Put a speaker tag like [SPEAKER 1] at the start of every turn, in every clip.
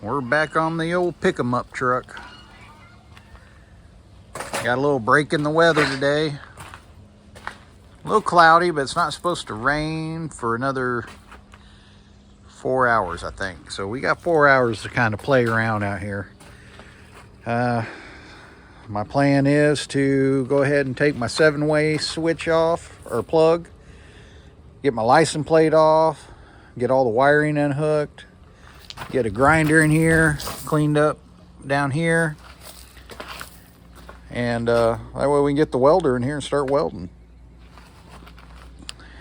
[SPEAKER 1] We're back on the old pick-em-up truck. Got a little break in the weather today. A little cloudy, but it's not supposed to rain for another 4 hours, I think. So we got 4 hours to kind of play around out here. My plan is to go ahead and take my 7-way switch off, or plug, get my license plate off, get all the wiring unhooked, get a grinder in here, cleaned up down here, and that way we can get the welder in here and start welding.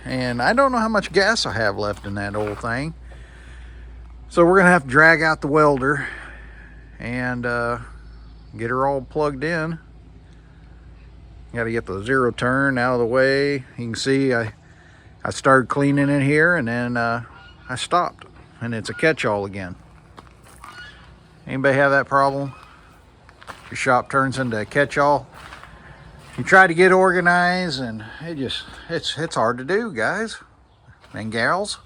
[SPEAKER 1] And I don't know how much gas I have left in that old thing, so we're gonna have to drag out the welder and get her all plugged in. Got to get the zero turn out of the way. You can see I started cleaning in here, and then I stopped, and it's a catch-all again. Anybody have that problem? Your shop turns into a catch-all. You try to get organized, and it's hard to do, guys and gals.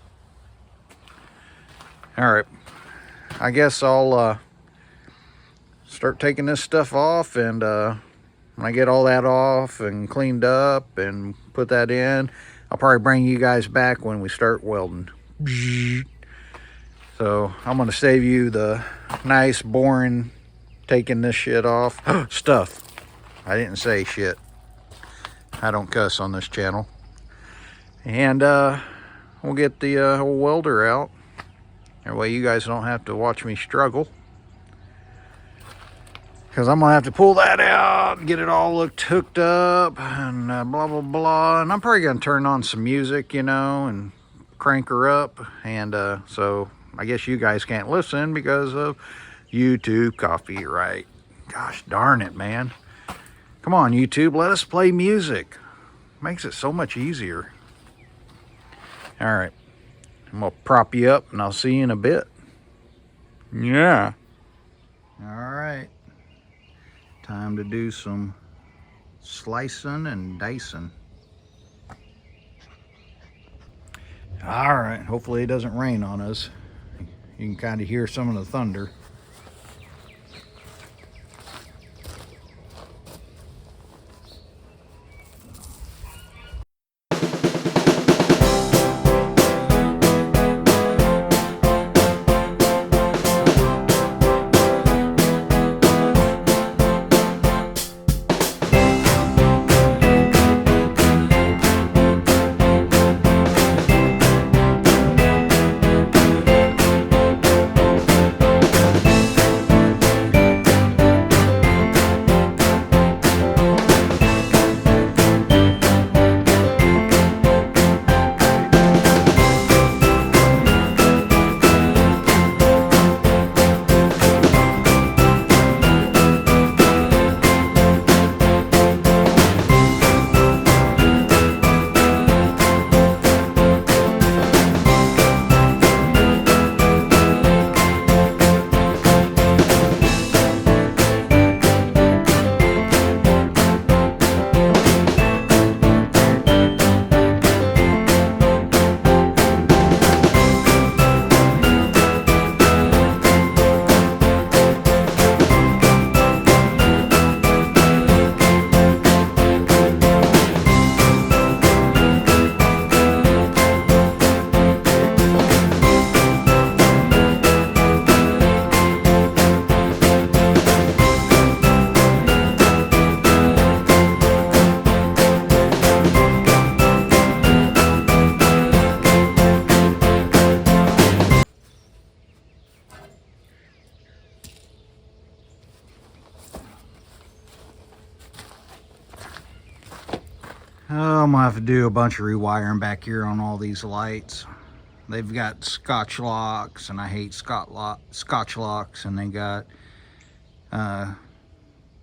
[SPEAKER 1] All right, I guess I'll start taking this stuff off, and when I get all that off and cleaned up and put that in, I'll probably bring you guys back when we start welding. So I'm gonna save you the nice, boring taking this shit off stuff. I didn't say shit. I don't cuss on this channel. And we'll get the old welder out. That way you guys don't have to watch me struggle. Because I'm gonna have to pull that out and get it all hooked up and blah blah blah. And I'm probably gonna turn on some music, you know, and crank her up. And so I guess you guys can't listen because of YouTube copyright. Gosh darn it, man. Come on, YouTube, let us play music. Makes it so much easier. All right, I'm gonna prop you up and I'll see you in a bit. Yeah. All right. Time to do some slicing and dicing. All right, hopefully it doesn't rain on us. You can kind of hear some of the thunder. Oh, I'm gonna have to do a bunch of rewiring back here on all these lights. They've got Scotch locks, and I hate Scotch locks, and they got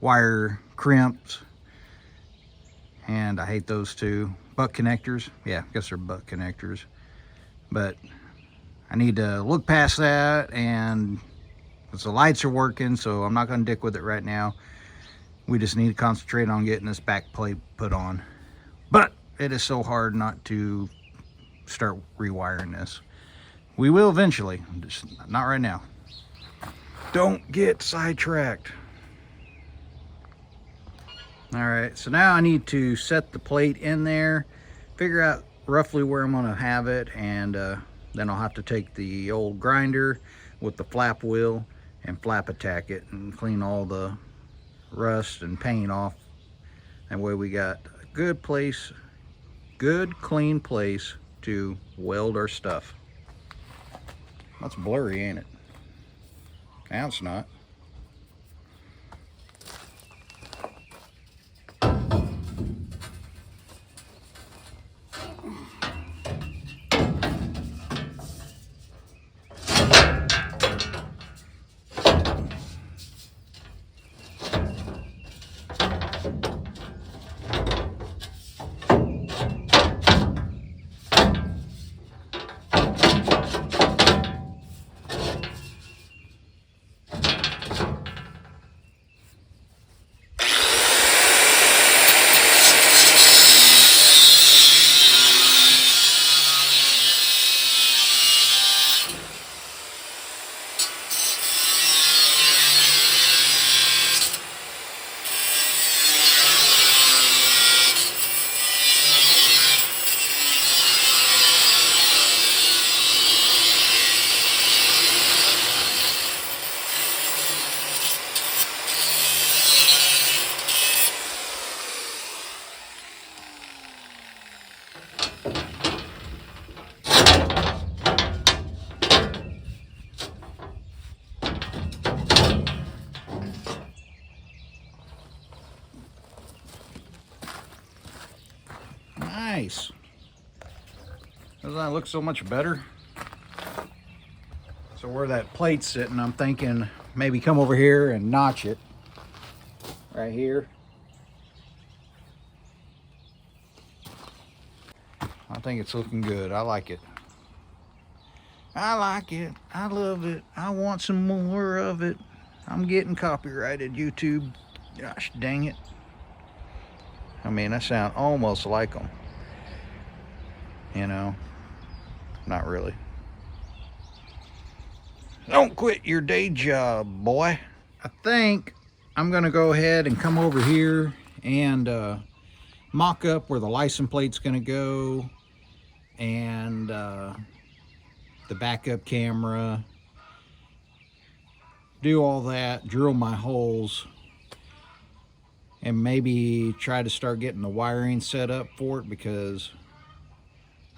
[SPEAKER 1] wire crimps, and I hate those too. Butt connectors, yeah, I guess they're butt connectors. But I need to look past that, and because the lights are working, so I'm not gonna dick with it right now. We just need to concentrate on getting this back plate put on. But it is so hard not to start rewiring this. We will eventually, just not right now. Don't get sidetracked. All right, so now I need to set the plate in there, figure out roughly where I'm gonna have it, and then I'll have to take the old grinder with the flap wheel and flap attack it and clean all the rust and paint off. That way we got a good place, good clean place to weld our stuff. That's blurry, ain't it? Now it's not. Nice. Doesn't that look so much better? So where that plate's sitting, I'm thinking maybe come over here and notch it right here. I think it's looking good. I like it. I like it. I love it. I want some more of it. I'm getting copyrighted, YouTube. Gosh dang it. I mean, I sound almost like them. You know, not really. Don't quit your day job, boy. I think I'm gonna go ahead and come over here and mock up where the license plate's gonna go, and the backup camera, do all that, drill my holes, and maybe try to start getting the wiring set up for it, because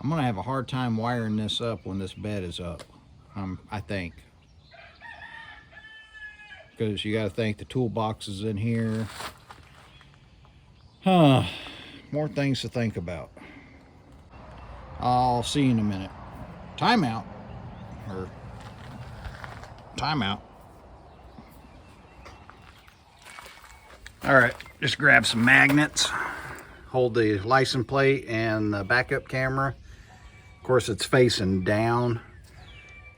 [SPEAKER 1] I'm gonna have a hard time wiring this up when this bed is up, I think. Because you got to think the toolbox is in here. More things to think about. I'll see you in a minute. Timeout. Or timeout. All right, just grab some magnets. Hold the license plate and the backup camera. Of course, it's facing down.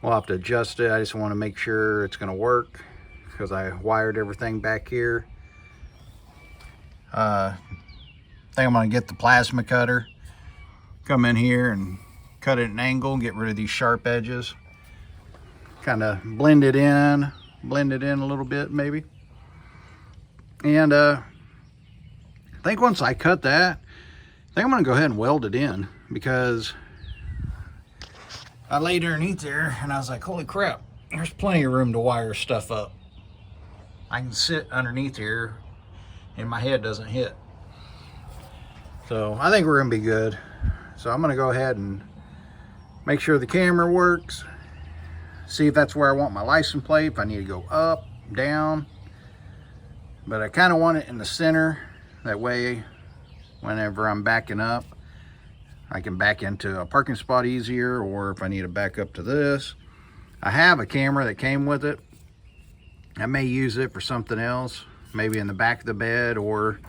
[SPEAKER 1] We'll have to adjust it. I just want to make sure it's going to work, because I wired everything back here. I think I'm gonna get the plasma cutter, come in here and cut it at an angle, get rid of these sharp edges, kind of blend it in a little bit maybe. And I think once I cut that, I think I'm gonna go ahead and weld it in, because I laid underneath there and I was like, holy crap, there's plenty of room to wire stuff up. I can sit underneath here and my head doesn't hit. So I think we're gonna be good. So I'm gonna go ahead and make sure the camera works, see if that's where I want my license plate, if I need to go up, down. But I kind of want it in the center. That way, whenever I'm backing up, I can back into a parking spot easier, or if I need to back up to this. I have a camera that came with it. I may use it for something else, maybe in the back of the bed, or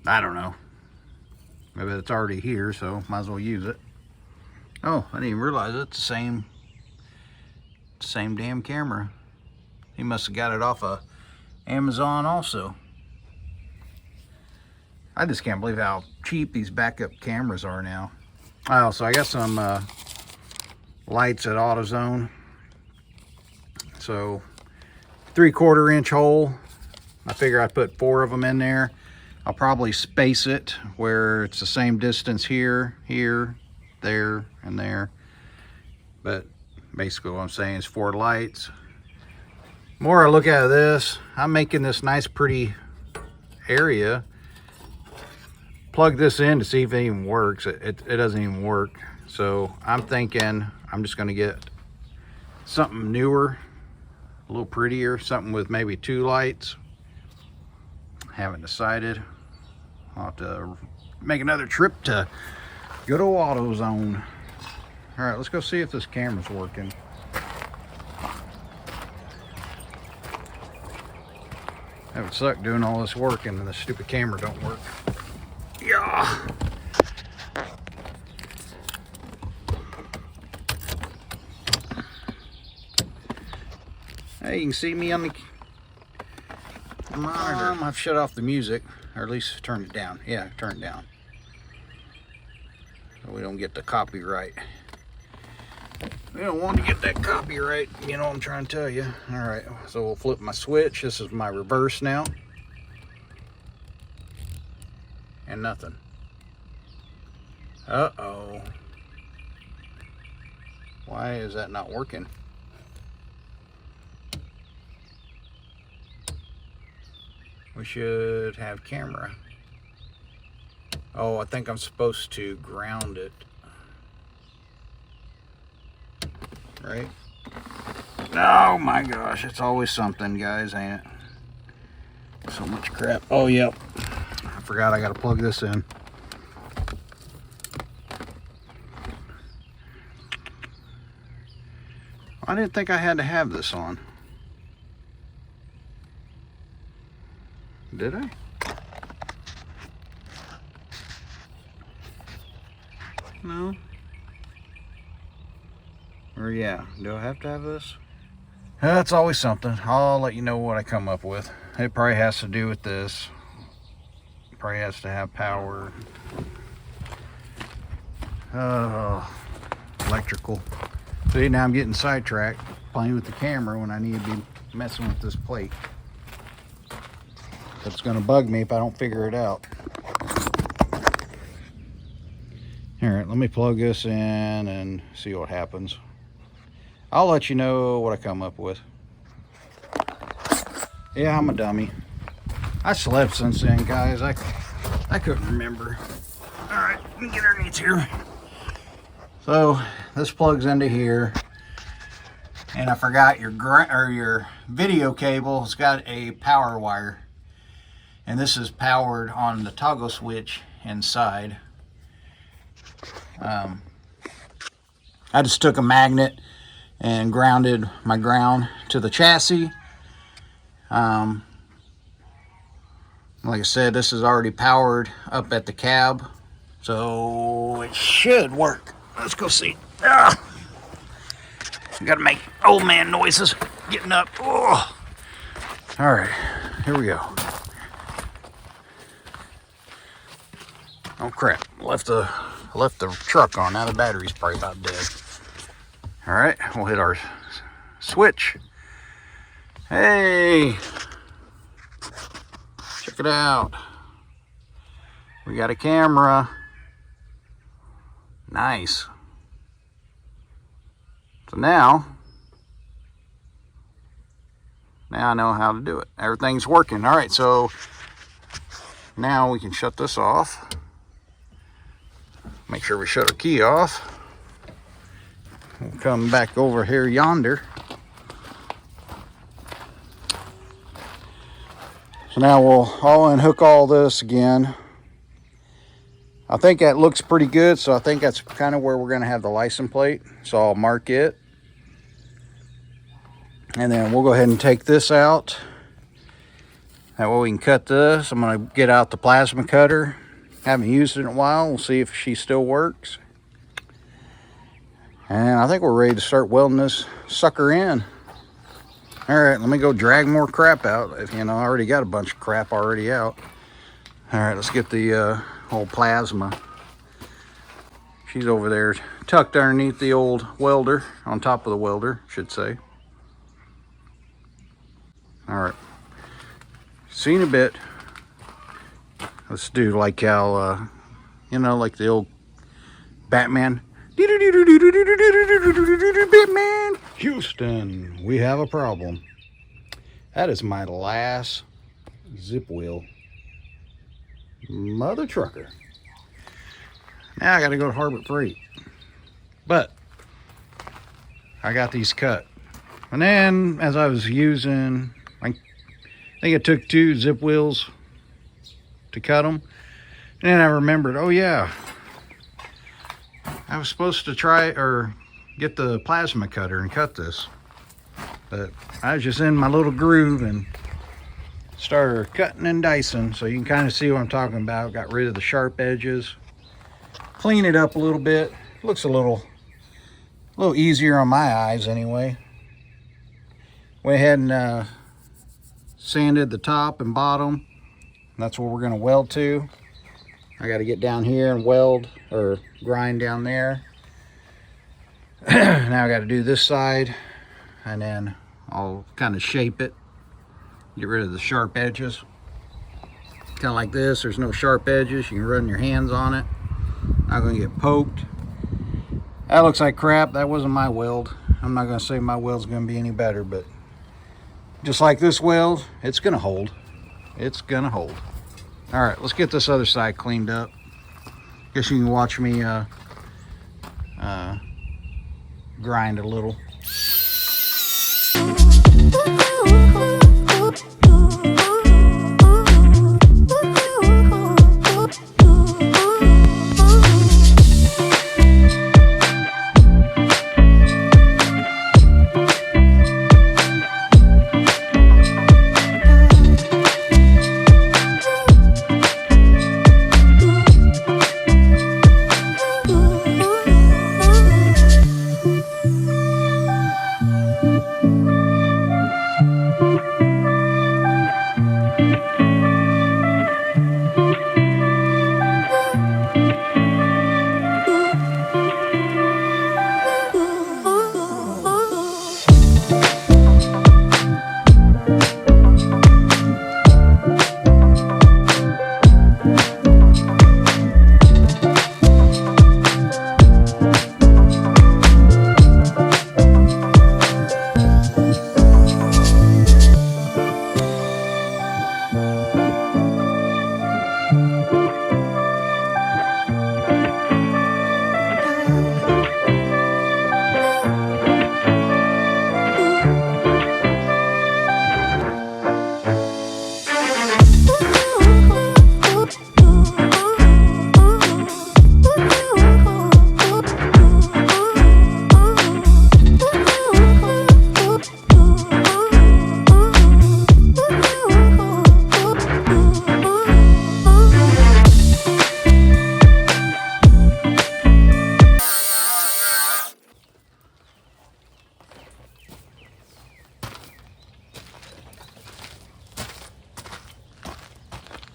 [SPEAKER 1] I don't know. Maybe it's already here, so might as well use it. Oh, I didn't even realize it's the same damn camera. He must have got it off of Amazon also. I just can't believe how cheap these backup cameras are now. Oh, so I got some lights at AutoZone. So 3/4 inch hole. I figure I'd put 4 of them in there. I'll probably space it where it's the same distance here, here, there, and there. But basically what I'm saying is 4 lights. The more I look at this, I'm making this nice pretty area. Plug this in to see if it even works. It doesn't even work. So I'm thinking I'm just going to get something newer, a little prettier, something with maybe 2 lights. Haven't decided. I'll have to make another trip to good old AutoZone. All right, let's go see if this camera's working. That would suck doing all this work and the stupid camera don't work. Yeah. Hey, you can see me on the monitor. I've shut off the music, or at least turned it down. Yeah, turn it down. So we don't get the copyright. We don't want to get that copyright, you know what I'm trying to tell you. All right, so we'll flip my switch. This is my reverse now. And nothing. Uh-oh. Why is that not working? We should have camera. Oh, I think I'm supposed to ground it. Right? Oh my gosh, it's always something, guys, ain't it? So much crap. Oh, yep. I forgot I gotta plug this in. I didn't think I had to have this on. Did I? No. Or yeah, do I have to have this? That's always something. I'll let you know what I come up with. It probably has to do with this. Probably has to have power. Electrical. See, now I'm getting sidetracked playing with the camera when I need to be messing with this plate. It's gonna bug me if I don't figure it out. All right, let me plug this in and see what happens. I'll let you know what I come up with. Yeah, I'm a dummy. I slept since then, guys. I couldn't remember. All right, let me get underneath here. So this plugs into here, and I forgot your video cable has got a power wire, and this is powered on the toggle switch inside. I just took a magnet and grounded my ground to the chassis. Like I said, this is already powered up at the cab, so it should work. Let's go see. Ah! Gotta make old man noises getting up. Oh. All right, here we go. Oh crap, left the truck on. Now the battery's probably about dead. All right, we'll hit our switch. Hey, check it out. We got a camera. Nice. So now I know how to do it. Everything's working. All right, so now we can shut this off. Make sure we shut our key off. We'll come back over here yonder. So now I'll unhook all this again. I think that looks pretty good, so I think that's kind of where we're going to have the license plate. So I'll mark it. And then we'll go ahead and take this out. That way we can cut this. I'm going to get out the plasma cutter. Haven't used it in a while. We'll see if she still works. And I think we're ready to start welding this sucker in. All right, let me go drag more crap out. If you know, I already got a bunch of crap already out. All right, let's get the old plasma. She's over there tucked underneath the old welder, on top of the welder, I should say. All right. See you in a bit. Let's do like how, you know, like the old Batman. Batman. Houston, we have a problem. That is my last zip wheel. Mother trucker. Now I got to go to Harbor Freight. But I got these cut. And then as I was using, I think it took 2 zip wheels to cut them. And then I remembered, oh yeah, I was supposed to try or get the plasma cutter and cut this. But I was just in my little groove and started cutting and dicing. So you can kind of see what I'm talking about. Got rid of the sharp edges. Clean it up a little bit. Looks a little easier on my eyes anyway. Went ahead and sanded the top and bottom. That's what we're going to weld to. I got to get down here and weld or grind down there. Now I got to do this side, and then I'll kind of shape it, get rid of the sharp edges. Kind of like this. There's no sharp edges. You can run your hands on it. Not going to get poked. That looks like crap. That wasn't my weld. I'm not going to say my weld's going to be any better, but just like this weld, it's going to hold. It's going to hold. All right, let's get this other side cleaned up. Guess you can watch me grind a little.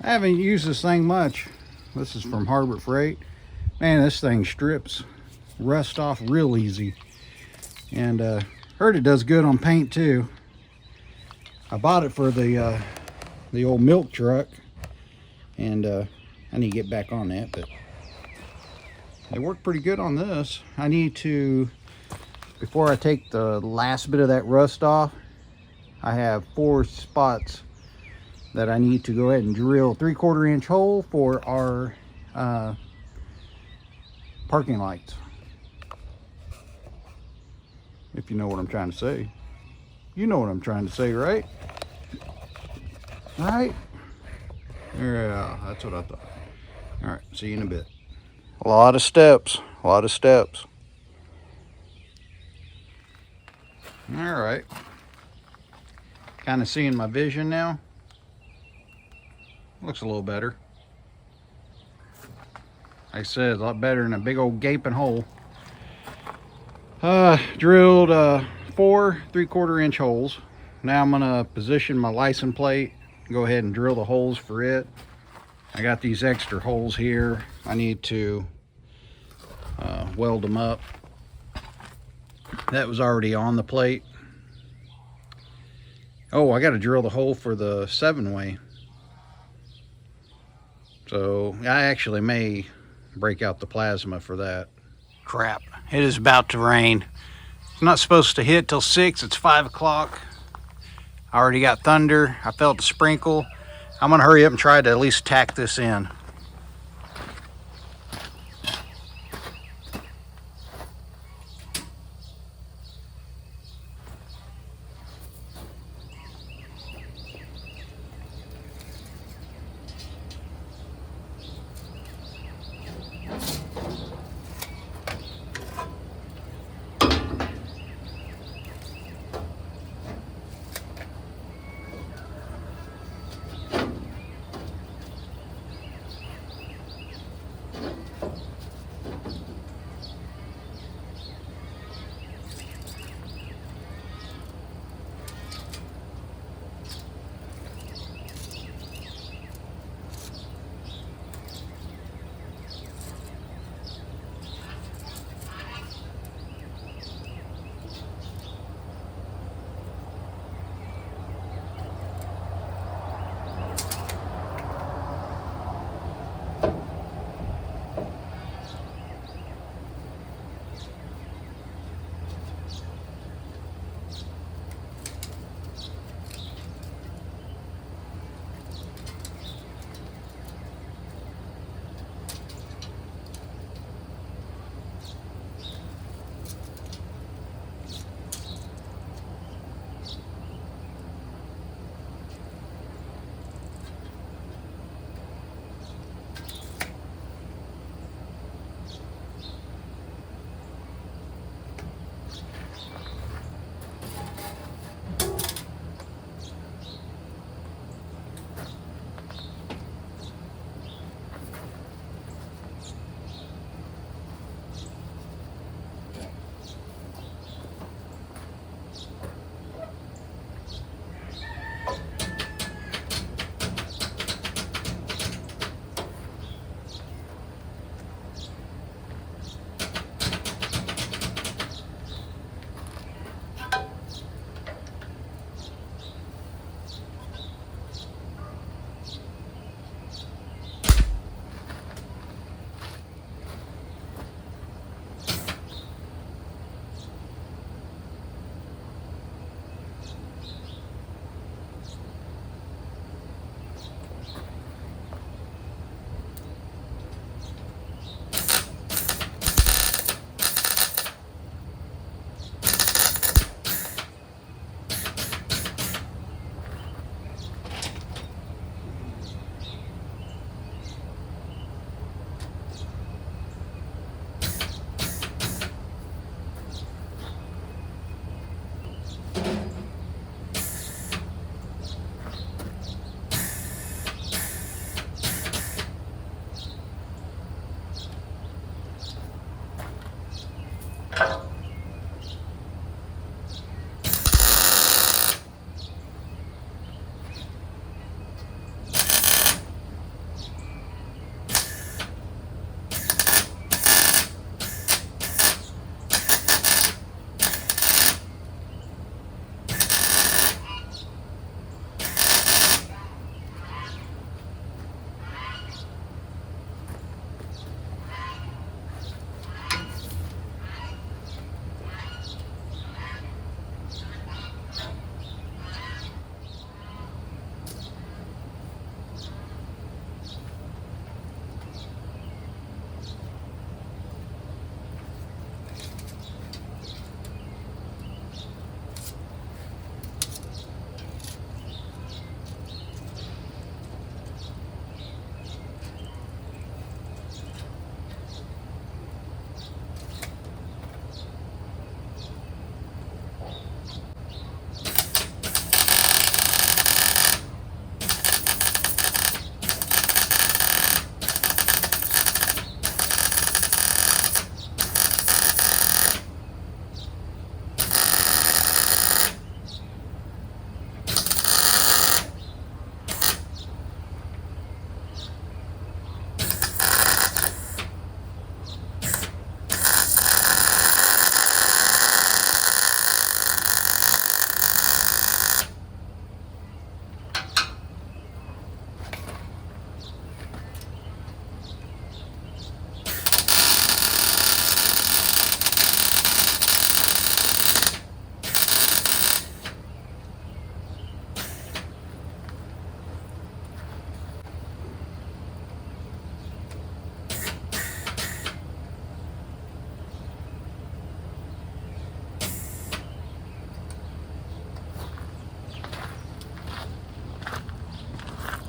[SPEAKER 1] I haven't used this thing much. This is from Harbor Freight. Man, this thing strips rust off real easy. And heard it does good on paint too. I bought it for the old milk truck, and I need to get back on that, but it worked pretty good on this. I need to, before I take the last bit of that rust off, I have 4 spots that I need to go ahead and drill 3/4 inch hole for our parking lights. If you know what I'm trying to say. You know what I'm trying to say, right? Right? Yeah, that's what I thought. All right, see you in a bit. A lot of steps, a lot of steps. All right. Kind of seeing my vision now. Looks a little better. Like I said, a lot better than a big old gaping hole. Drilled 4 3/4 inch holes. Now I'm gonna position my license plate, go ahead and drill the holes for it. I got these extra holes here. I need to weld them up. That was already on the plate. Oh, I got to drill the hole for the 7-way. So I actually may break out the plasma for that. Crap, it is about to rain. It's not supposed to hit till 6. It's 5 o'clock. I already got thunder. I felt the sprinkle. I'm gonna hurry up and try to at least tack this in.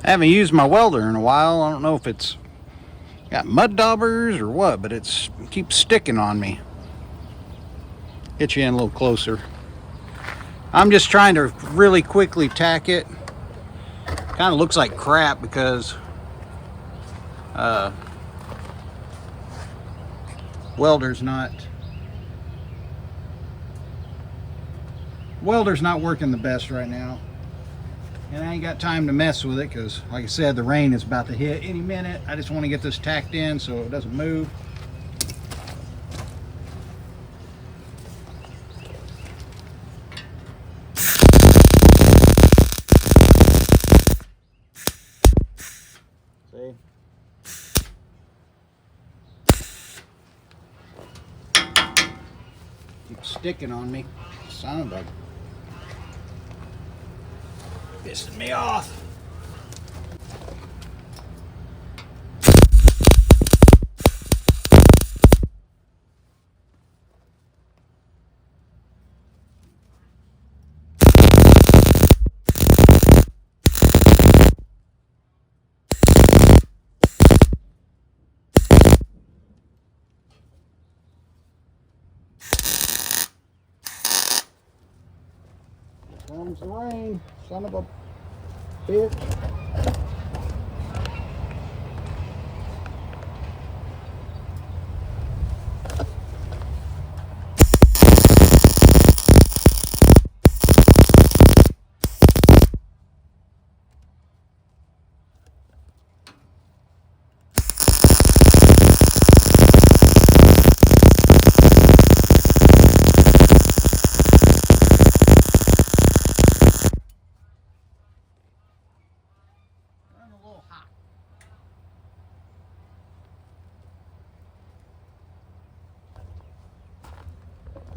[SPEAKER 1] I haven't used my welder in a while. I don't know if it's got mud daubers or what, but it keeps sticking on me. Get you in a little closer. I'm just trying to really quickly tack it. Kind of looks like crap because welder's not working the best right now, and I ain't got time to mess with it because, like I said, the rain is about to hit any minute. I just want to get this tacked in so it doesn't move. See? Keeps sticking on me. Son of a... pissing me off. Here comes the rain, son of a bitch.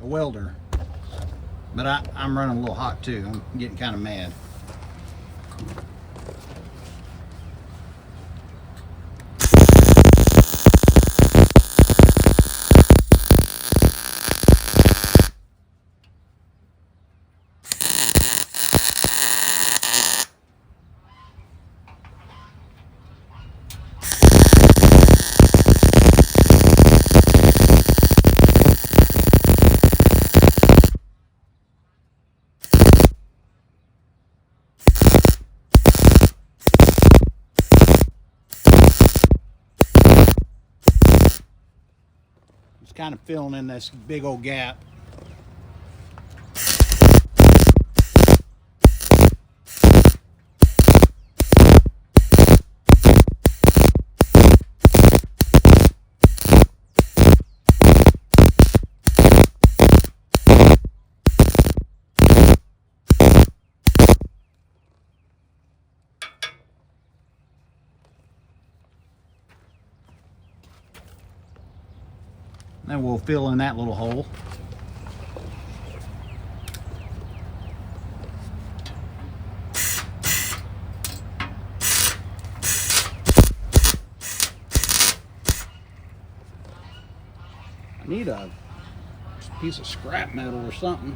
[SPEAKER 1] A welder, but I'm running a little hot too. I'm getting kind of mad. It's kind of filling in this big old gap. Then we'll fill in that little hole. I need a piece of scrap metal or something.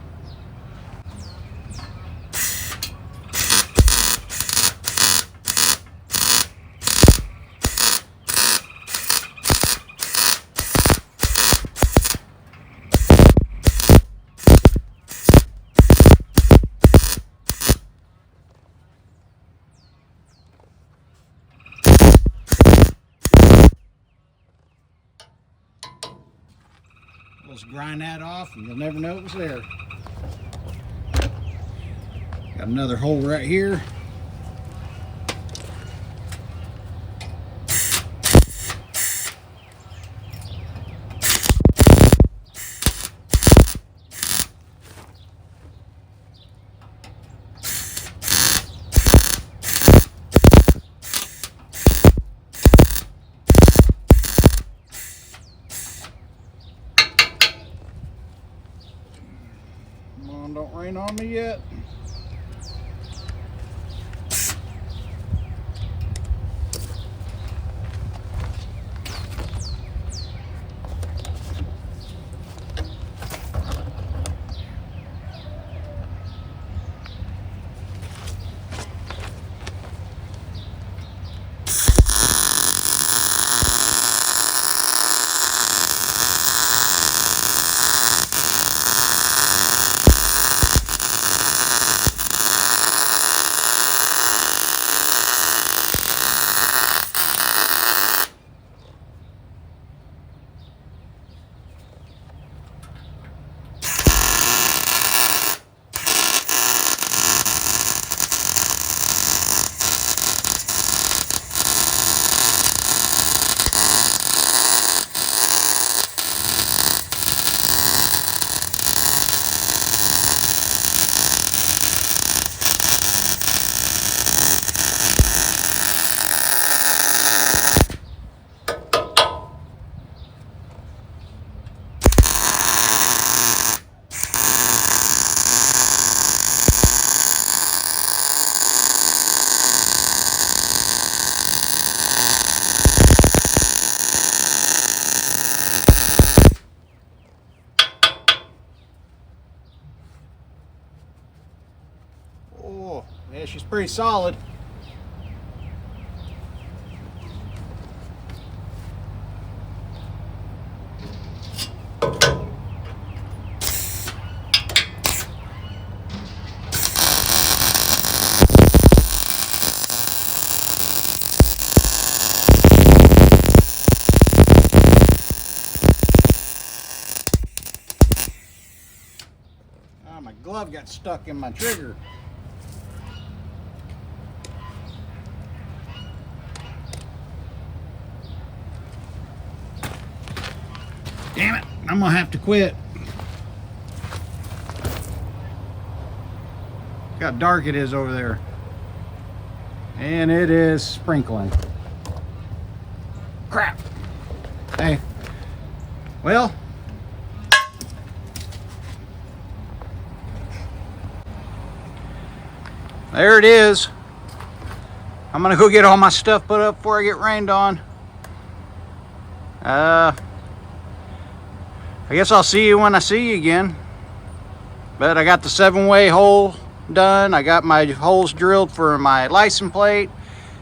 [SPEAKER 1] Just grind that off and you'll never know it was there. Got another hole right here. Don't rain on me yet. pretty solid. My glove got stuck in my trigger. Damn it, I'm gonna have to quit. Look how dark it is over there. And it is sprinkling. Crap. Hey, well, there it is. I'm gonna go get all my stuff put up before I get rained on. I guess I'll see you when I see you again. But I got the 7-way hole done. I got my holes drilled for my license plate.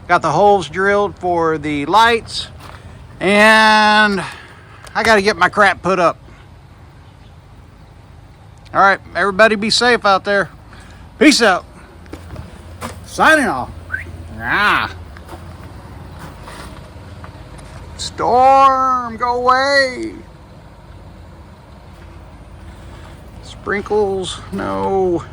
[SPEAKER 1] Got the holes drilled for the lights. And I gotta get my crap put up. All right, everybody be safe out there. Peace out. Signing off. Storm, go away. Sprinkles, no.